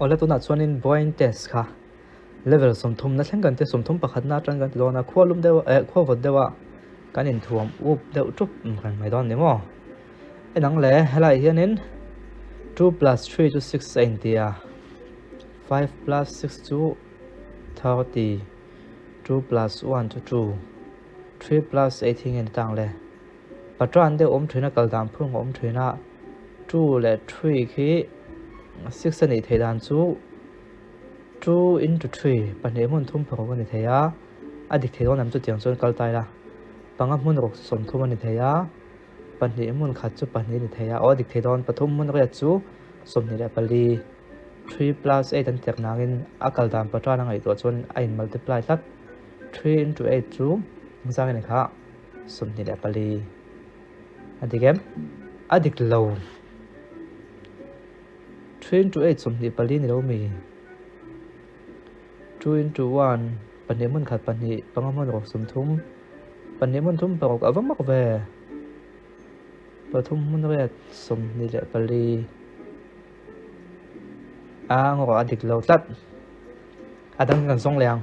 Ola tu na chuanin void test kha level somthum na thlang kan te somthum pakhat na tang kan lona khwalum dewa khwawat dewa kan in thuam up deuh tup kan mai don nemo enang le helai hianin 2 plus 3 to 6 intia 5 plus 6 to 30 2 plus 1 to 2 3 plus 18 in tang le patran de thina kaldam phung thina 2 le 3 khi 6 ani theidan chu 2 into 3 pane mun thum phaw ani theya adik theiron nam chu tiang chon kaltai la panga mun rok som thum ani theya pane mun khat chu pane ni theya o adik theiron pathum mun re chu som ni le pali 3 plus 8 an tek nangin akal dam patran ngai to chon ain multiply tat 3 into 8 chu zang ni kha som ni le pali adigem adik lo 3 into 8 som ni pali ni lo mi 2 into 1 pane mun khat pani panga mun rok som thum pane mun thum pangok awamak ve pathum mun re som ni le pali ngo adik lo tat adang kan song liang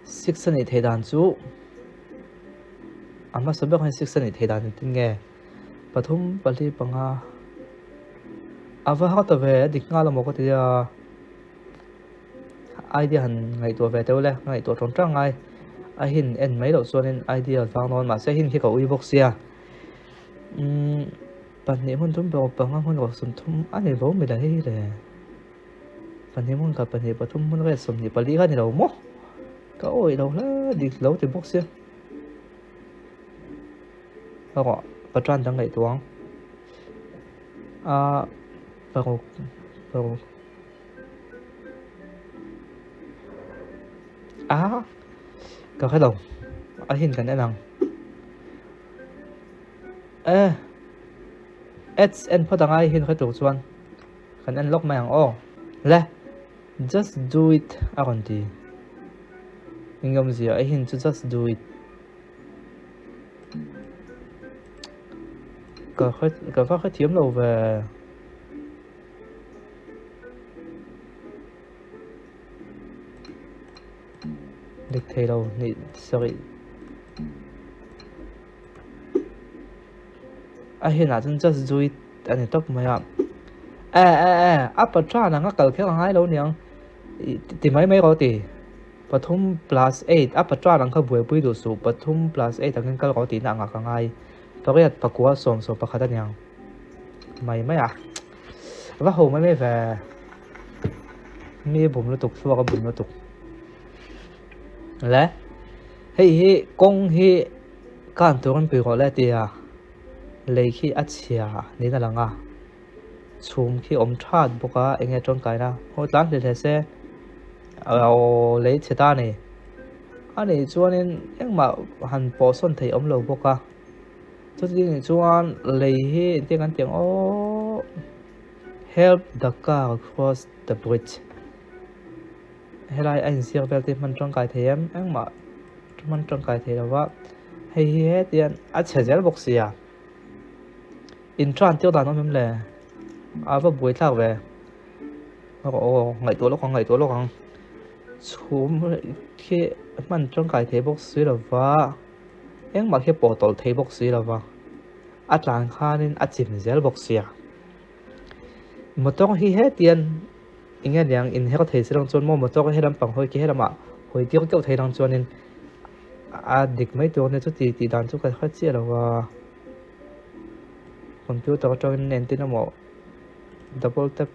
6 ani theidan chu ama sabak han 6 ani theidan tin nge pathum pali panga awa ha ta ve dik nga la mo ko tia idea han ngai to ve te le ngai to tong tang ngai a hin en mai lo sonin idea wang non ma se hin khi ka ui box ya pan ni mun thum bo panga mun ro sum thum ani lo mi la hi le pan ni mun ka pan ni pathum mun re sum ni pali ga ni lo mo ka oi lo la dik lo te box ya ro patran dang ngai tuang paro ka khai đâu a hin kan enang en phadangai hin khai tu chuan kan en lok mang o le just do it aronti ingam zia a hin to just do it ka khai thiam lo về dik thei lo ni sorry a hin a chun just do it ani top maya apa tra na nga kal khel ngai lo niang ti mai ro ti pathum plus 8 apa tra lang kha buai pui do su pathum plus 8 ang kal ro ti na nga ka ngai pariat pakwa som so pakhata niang mai à va ho mai ve mi bum lu tuk suwa ka bum lu tuk lẽ hi công hi can tu kan pi ko le tia lei khi achia ni na langa chum khi that boka enge tong kai na ho tlan le se ao lei cheta ni ani chuanin engma han po son thei lo boka chu ti ni chuan lei hi te kan tiang o help the car across the bridge helai anh siêu về thì mình trong cái thêm anh mà mình trong cái thế là vợ hay hết tiền à chế giấy bốc xì à intran tiêu đàn nó mềm lẹ vợ buổi thao về ngày tối lúc không chùm khi mình trong cái thế bốc xì là vợ anh mà khi bỏ tol thế bốc xì là vợ làm khan nên chìm giấy bốc xì à một trong hi hết tiền ingin yang in hero thei sirang chon mo to heram pang hoi ki herama hoi ti ko thei rang chonin a dik mai to ne chu ti dan chu ka kha che lawa computer cho nên tin mo double tap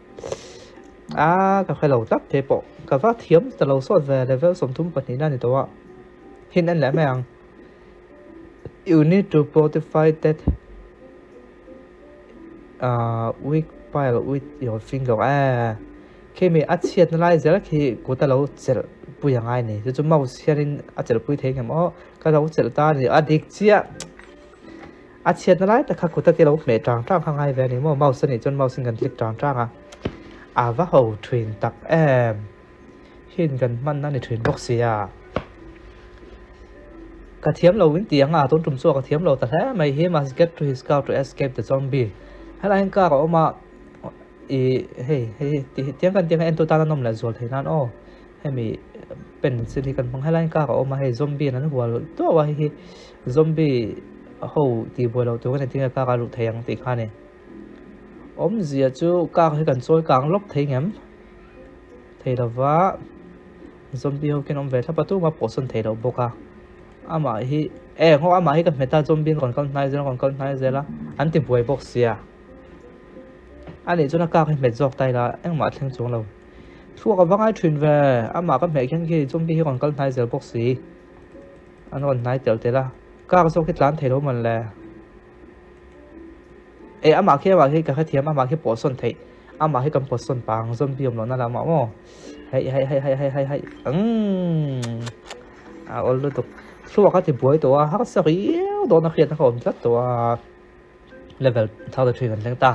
ka khai lo tap te po ka va thiam ta lo so về level som thum pa ni na ni to wa hin an la mang you need to modify that weak file with your finger khi mình ắt xiết lại giờ khi cô ta lâu chở bùi hàng ai này chứ mau xiết lên chở bùi thế cái mỏ cái lâu chở ta thì đi chia xiết lại ta khắc cô ta cái lâu mẹ tròn tròn hàng ai về này mau xin này cho mau xin gần click tròn tròn và hậu truyền tặc em hiện gần manนั่นในtruyền box xì cái thiếm lâu vĩnh tiếng tôn trùm xua cái thiếm lâu ta thế mày he must get to his car to escape the zombie hay là anh ca của mà hey tiếng anh tôi ta nó nằm là rồi thế nào ô hay mi bên xử lýกันbằng hai lần cả có mà hay zombie nó hùaตัวว่าhay zombie hậu thì vừa đầu tôi cái này tiếng cả lụt thèn thì khai này giờ chú cả hay cần xôi càng lốc thấy ngắm thấy là vả zombie hậu cái ông về tháp bắt tu mà bỏ sân thấy đâu bốc à mà hi họ mà hi cái meta zombie còn con này giờ là anh tìm buổi bốc xia anh ấy cho nó cả cái mệt giọt tay là anh mà thằng xuống lâu chua cái vắng ai truyền về mà cái mẹ cái kia zombie còn con này giờ bốc xì anh còn này tiểu thế là cả cái số cái lán thấy đâu mình là mà khi cái thiếm mà khi bỏ sân thấy mà khi cầm bỏ sân bằng zombie nó là mà hay ôn liên tục chua cái thì buổi tối hát sao yếu đó nó khiến nó không rấtตัวlevel 33 กันทั้งตา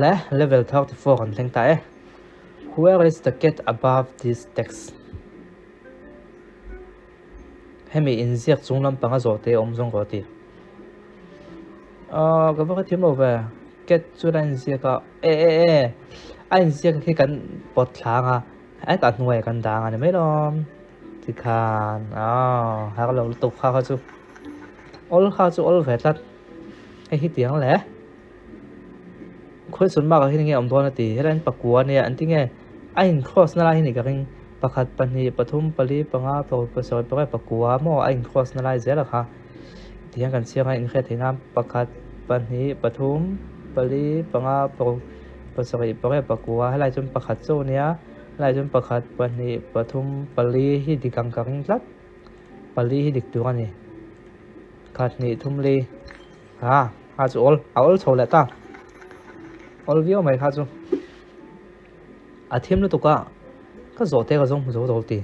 และ level 34กันทั้งตาwhere is the get above this text ให้มีอินเสียกจงลำปังก็จะอมจงก็ตีก็ว่าที่เราไป get จุดอินเสียก็อินเสียก็คือกันปลดทางตัดหน่วยกันดังไม่รอมที่คานหากเราตกข้าวจูข้าวจูเวทลัดไอ้ที่เตียงแหละคนส่วนมากที่นี่อมตัวนาทีให้เล่นปากกัวเนี่ยอันที่ไงไอ้หินครอสนั่นแหละที่นี่ก็เป็นประคัดปันนีปฐุมปรีปังอาประสอยไปปากกัวมั่วไอ้หินครอสนั่นแหละเสียแล้วค่ะที่ยังกันเสียงไอ้หินแค่ที่น้ำประคัดปันนีปฐุมปรีปังอาประสอยไปปากกัวให้ไล่จนประคัดโซเนี้ยไล่จนประคัดปันนีปฐุมปรีที่ดิกังกังลัดปรีที่ดิกตัวนี่ขัดนี่ทุ่มลีหาจูเอาโชว์แล้วตั้งวิวไหมครับจูทีมนู้ตัวก็โจเตะก็จงโจตี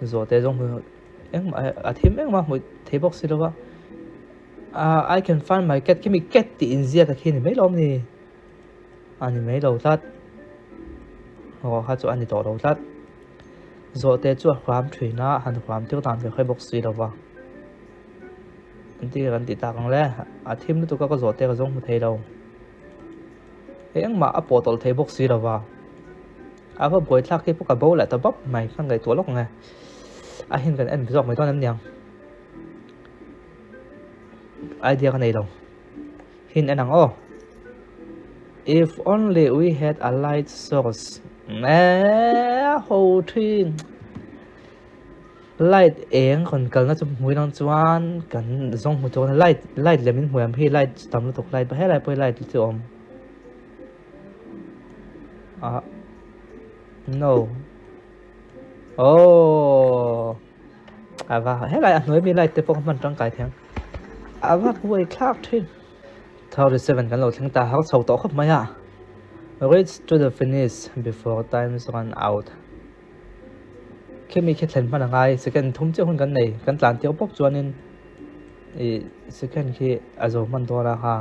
โจเตะจงทีมมาหมดเทปบอกสิแล้วว่าI can find my cat แค่มี cat ตีอินเดียกับที่นี่ไม่ลงนี่อันนี้ไม่ลงทัดครับจูอันนี้ต่อลงทัดโจเตะจวดความถุยนะหันความเที่ยวตามไปค่อยบอกสิแล้วว่าอันที่กันติดตามกันแล้วทีมนู้ตัวก็โจเตะก็จงมาเทเราmà apple tol thấy box gì đâu vào apa buổi thắc cái cái bầu lại tao bắp mày khăn cái tuổi lúc này hiện cái em dọc mày to lắm nhỉ idea cái này đâu hiện anh nói if only we had a light source whole thing light còn cần nó trong mũi non chuan cần dùng một chỗ light là mình huề khi light tầm nó thuộc light hay là bơi light thì ôm no và hết lại nói mình lại tiếp tục mình trong cái tiếng và vui khác thêm thao được 7 กันเราทั้งตาเขาสาวต่อครับไหมreach to the finish before time run out แค่มีแค่เห็นมันง่ายสักแค่ทุ่มเจ้าคนกันไหนกันหลานเตี้ยวป๊อกจวนนินสักแค่ที่อาจจะมันตัวละค่ะ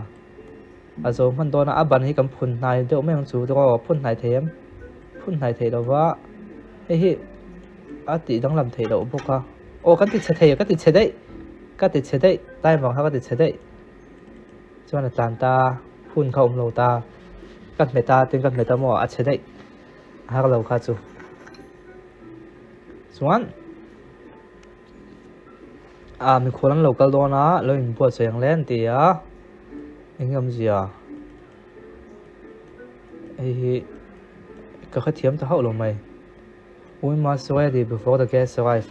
อาจจะมันโดนอับบันให้กำพุ่นนายเดี๋ยวไม่ต้องจูตัวพุ่นนายเทียมพุ่นนายเทียเราว่าติต้องลำเทียเราพวกเขากันติดเทียกันติดเฉยได้ใต้บอกเขาก็ติดเฉยได้จวนตานตาพุ่นเขาเราตากันเมตาตึงกันเมตาหมออัดเฉยได้หากเราขาจูส่วนมีคนนั้นเราก็โดนนะเราอย่างปวดเสียงเล่นตีanh em gì cái khái thiếm tao hậu lòng mày we must ready before the guests arrive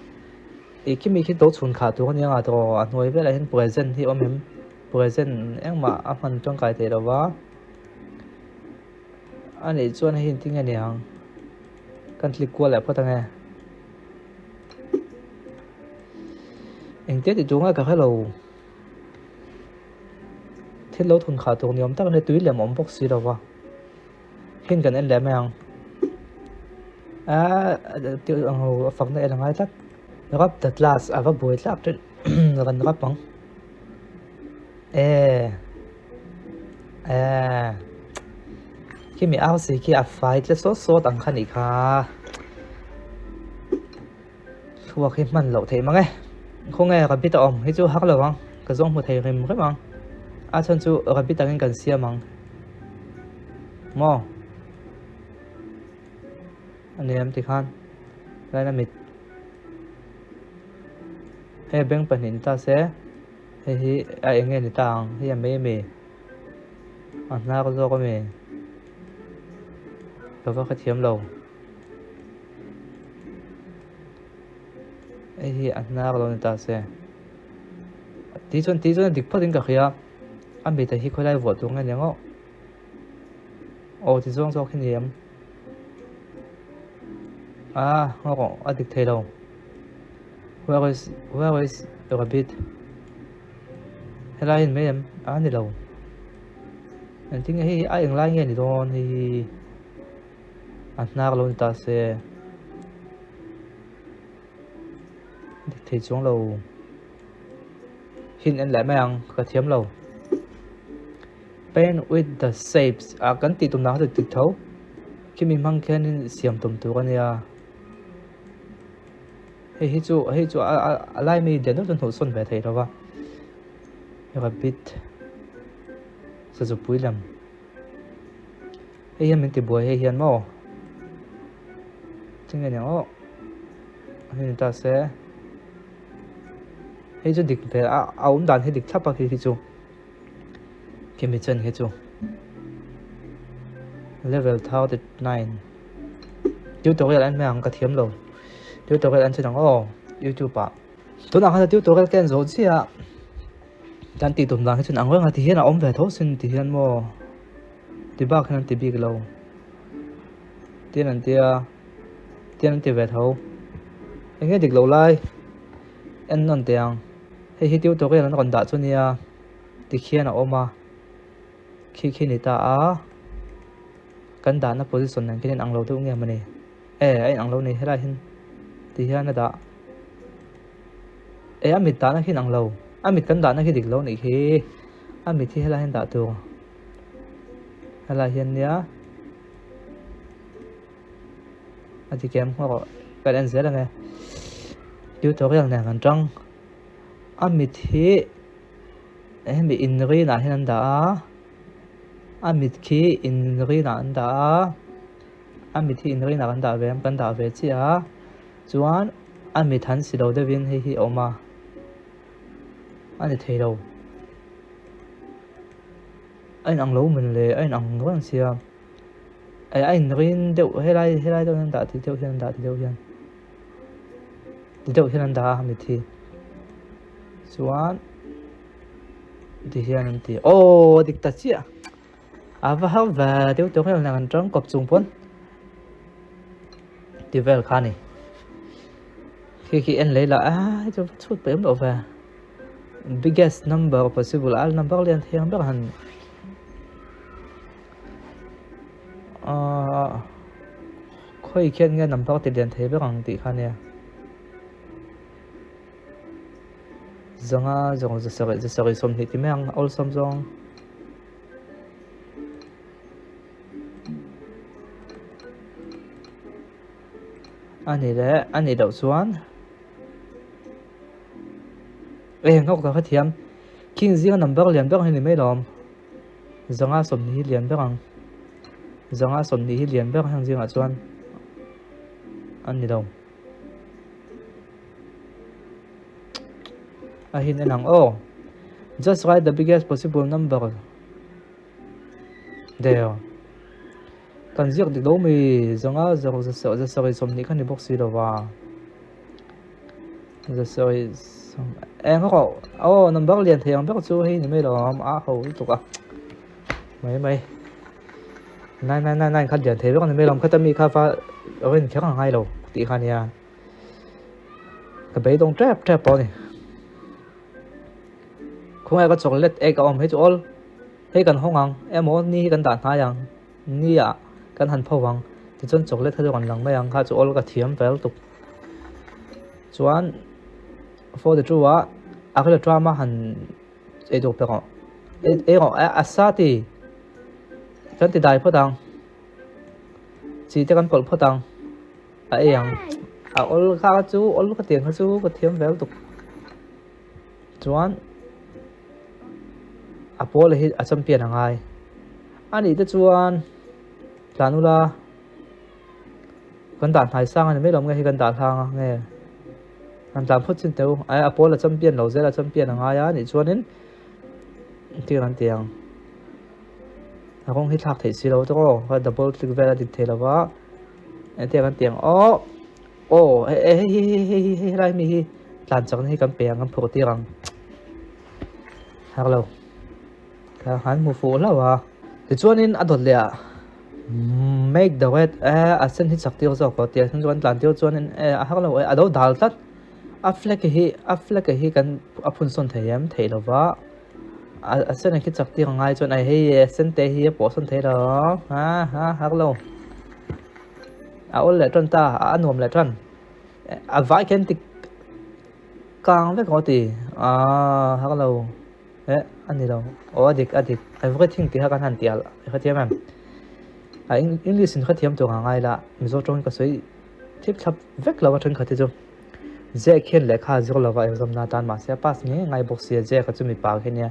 cái mình khi đấu chuẩn khá tôi con nhang tôi nói với lại hiện present thì ông em present em mà anh trong cái thế đó vả anh ấy cho nên hiện tiếng này hàng cần click qua lại phát nghe anh tiếc thì chúng ta cả hai lầu thiết lâu thuần khá thuộc nhóm ta có thể túi làm ống bốc xí đâu vào hiện gần em làm hàng tiêu ông hồ phẳng này là ngay tắt gấp thật là gấp buổi lát trên gần gấp bằng khi mình áo gì khi phải cái số tăng khăn đi khá thua khi mình lẩu thế mà nghe không nghe gặp biết ông hay chú hắc lẩu không cái giống một thầy hình rất bằng chân chú ở gặp biết tăng cần xia bằng mò anh em thì khan đây là mít hay beng phần hình ta sẽ hay ai nghe người ta hay mê mê anh na có do có mê rồi có cái thiếm lâu ấy anh na có người ta sẽ tí chuan địch phát đến cả kia anh bị thấy khối lại vượt xuống ngay nhá tí chuan sau khi niệm ngọc anh địch thấy đâu where is the rabbit hay là mấy em đi đâu anh tính hay ai ở lại nghe đi đâu thì anh na luôn ta sẽ thì xuống lầu hin anh lại mấy ăn cả thiếm lầu paint with the shapes cái tí tụm nào được tự thấu khi mình mang cái nên xiêm tụm tụi con này hey chú lại mình đến lúc chân thủ xuân về thầy đó va rồi bit sử dụng bụi lắm hey mình tìm bụi hey hiền mò chính là nhau hay ta sẽ hey chú địch về ống đàn hay địch thấp vào khi chú khi mình chân hay chú level thao được 9 tiêu tố cái anh mấy ăn cả thiếm rồi tiêu tố cái anh sẽ nói YouTube tôi nào hay tiêu tố cái rồi chứ chẳng tỷ tụm cái chuyện ăn hơn thì hiện là ông về thốt xin thì hiện mò thì bao khi thì bị cái lâu tiền anh về thấu anh nghe được lâu lại anh non tiền hay tiêu tố cái nó còn đã cho nia thì khi nào ôm khi người ta căn đá nó position này cái nên ăn lâu tôi nghe mà này anh ăn lâu này hết lại thì hiện là đã anh mít ta nó khi ăn lâu anh mít căn đá nó khi được lâu này khi anh mít thì hết lại hiện đã tôi hết lại hiện nhá anh chỉ kèm hoặc cái anh dễ là nghe tiêu tố cái này gần trăng anh mít thì em bị in rồi là hiện đã anh mít khi in rồi là anh đã anh mít thì in rồi là anh đã về em căn đã về chứ chuan anh mít hắn xí đầu đây viên hay oma anh thấy đâu anh ăn lâu mình lệ anh ăn ngon xí anh riêng đều hay lại đâu anh đã thì đâu hiện đã thì đâu hiện đã anh thì chuan thì hiện thì địch ta chứ và tiêu tố là ngàn trắng cọp trùng phun thì về khá này khi anh lấy là cho chút bếm độ về biggest number possible number liên theo biết hẳn khơi khen nghe number thì liên thế biết hẳn tỷ khá này dòng giờ xong thì mấy anh all xong dòng anh này đậu xuống ngọc có thiêm khi riêng number liền biết hay mấy lòm dòng xong thì liền biết hẳn dòng xong thì liền biết hàng riêng xuống anh này đâu hin anh hằng just write the biggest possible number there cần giết được đâu mi giờ sợ xong thì khăn box đâu và giờ sợ em có number liền thì em biết chú hay mấy đó hầu tục mấy này khăn liền thế biết con mấy lòng khát mi pha ở bên khác hàng hai đâu tí khăn nha cái bể đông trap bao này không ai có chocolate egg hết chỗ hay cần không ăn em muốn ni cần đạn hai ăn ni cần hành phao vàng thì chân chocolate hay còn lằng mấy ăn khá chỗ cái thiếm về tục chuan for the true cái drama hành ấy đồ bẹo asati chân thì đại phật đăng chỉ cho con phật đăng ấy ăn khá chú cái tiền khá chú cái thiếm về tục chuan Apple hi champion hangai ani te chuan planula กันด่านหายสร้างอันไม่ลงไงให้กันด่านทางไงอันตามพูดจริงเดียวไอ้อพอลละจำเป็นเราเจละจำเป็นอะไรอ่ะนี่ชวนนี้ที่กันเตียงถ้าคงให้ทักถ่ายสิเราต้องก็ดับเบิลคลิกเวลาดิเทลว่าไอ้เตียงกันเตียงโอ้เฮ้ไรมีหลานจากนี้กันเปียงกันปกติกันฮัลโหลถ้าหันมือฟูแล้ววะที่ชวนนี้อดเลยอ่ะ make the wet asen hi chak tir zo ko tir thun chuan tlan tir chuan hak lo ado dal tat aflek hi kan aphun son theiam theilova asen hi chak tir ngai chuan ai hei sen te hi po son thei lo ha hak lo ol le tron ta anom le tron vai ken tik kang ve ko ti hak lo ani lo adik everything ti hakan han tial khatiam am English in khatiam to ngai la mizo tong ka soi tip thap vek lawa thon khati jo je khen lekha zir lawa exam na tan ma se pass nge ngai box se je ka chumi pa khe nia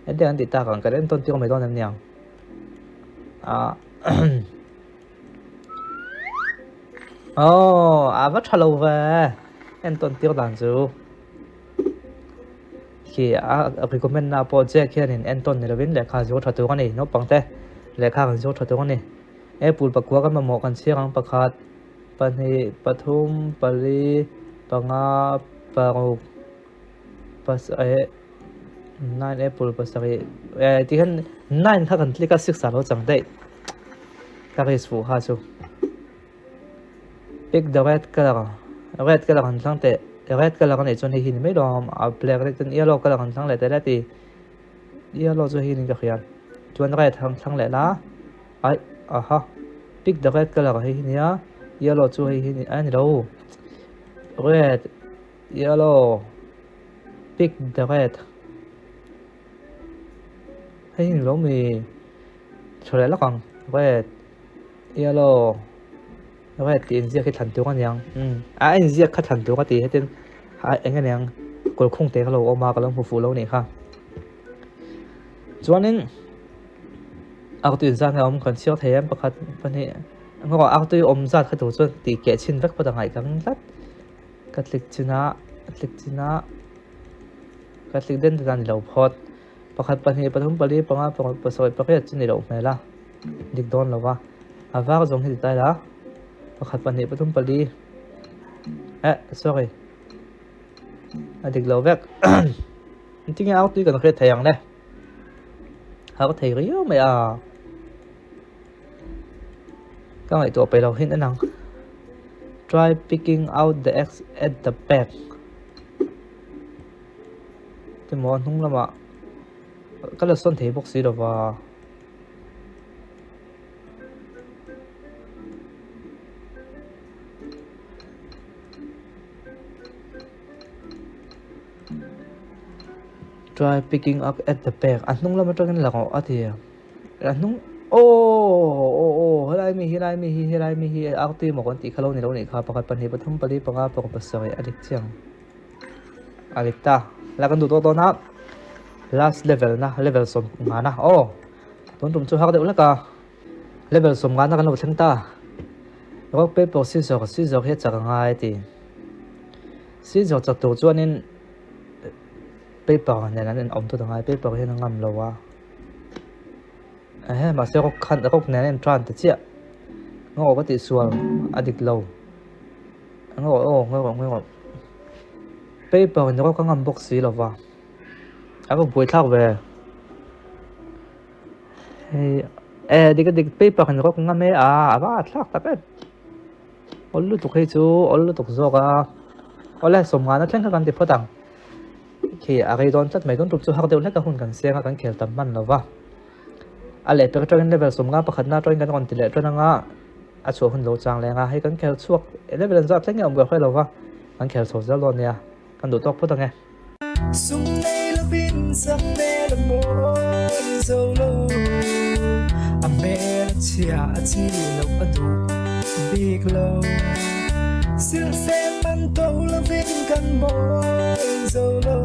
ende an ti ta kan ka ren ton ti ko me don nam niang va thalo ve en ton ti dan ju ki recommend na project khen in en ton ne lovin lekha zo thatu ka ni no pangte lekha kan zo thatu ka ni Apple pakwa kan mamo kan siang pakhat panhi pathum pali panga paru pas nine apple pasari ti kan nine tha kan tlika 6 salo chang dei ka ris fu ha chu pick the red color kan thang te red color kan chon hi hin me dom a black red ten yellow color kan thang le te la ti yellow chu hi ning ka khian chuan red thang le la ai aha pick the red color hi nia yellow chu hi ni an ro red yellow pick the red hi lo mi chole la kang red yellow red tin zia cái thằng tiêu con yang anh zia cái thằng tiêu cái tí hết tên anh cái yang còn không thể cái lô oma cái lô phụ lô này ha cho nên aku tu insan om kan siok thayam pakhat pani ngo aku tu om zat khatu chuan ti ke chin vek pada ngai kang lat katlik china katlik den dan lo phot pakhat pani pathum pali panga pasoi pakhet chini lo mela dik don lawa awak jong hi tai la pakhat pani pathum pali sorry adik lo vek tinga aku tu kan khret thayang le ha có thầy riu mày các bạn tụi bay đầu hin năng try picking out the X at the back thì món không là mà cái là son thể box rồi và try picking up at the back anh nung lama trang là ngọ thì anh nung helai mi aku tu mo kon ti khalo ni lo ni kha pakhat pan hi pathum pali panga pakhat pasai adik chiang adik ta la kan du to na last level som nga na ton tum chu hak de ulaka level som nga na kan lo thang ta ro paper scissor he chak ngai ti scissor chak to chuanin paper nên ông tôi thằng paper hiện ngầm lâu à mà sẽ có khăn có nên tràn tự chia ngô có tỷ xuồng adik lâu ngô paper nó có ngầm box gì lâu à có buổi thao về đi cái paper nó có ngầm ấy ba thắc tập ấy ổn tục hay chú ổn tục rồi ổn là sum ngàn nó chẳng cần đi phơi tang khi ai don chat mai don trục chu hak deuh leka hun kan senga kan khel tam man lova ale per train level somnga pakhat na train kan on tile tronanga a chu hun lo chang lenga hai kan khel chuak level zat tlenge om ga khoi lova kan khel so zal lo nia kan du tok phutange sum nei la bin sak ne la mo zo lo a me chia chi lo adu big lo sil se man to la bin kan mo zo lo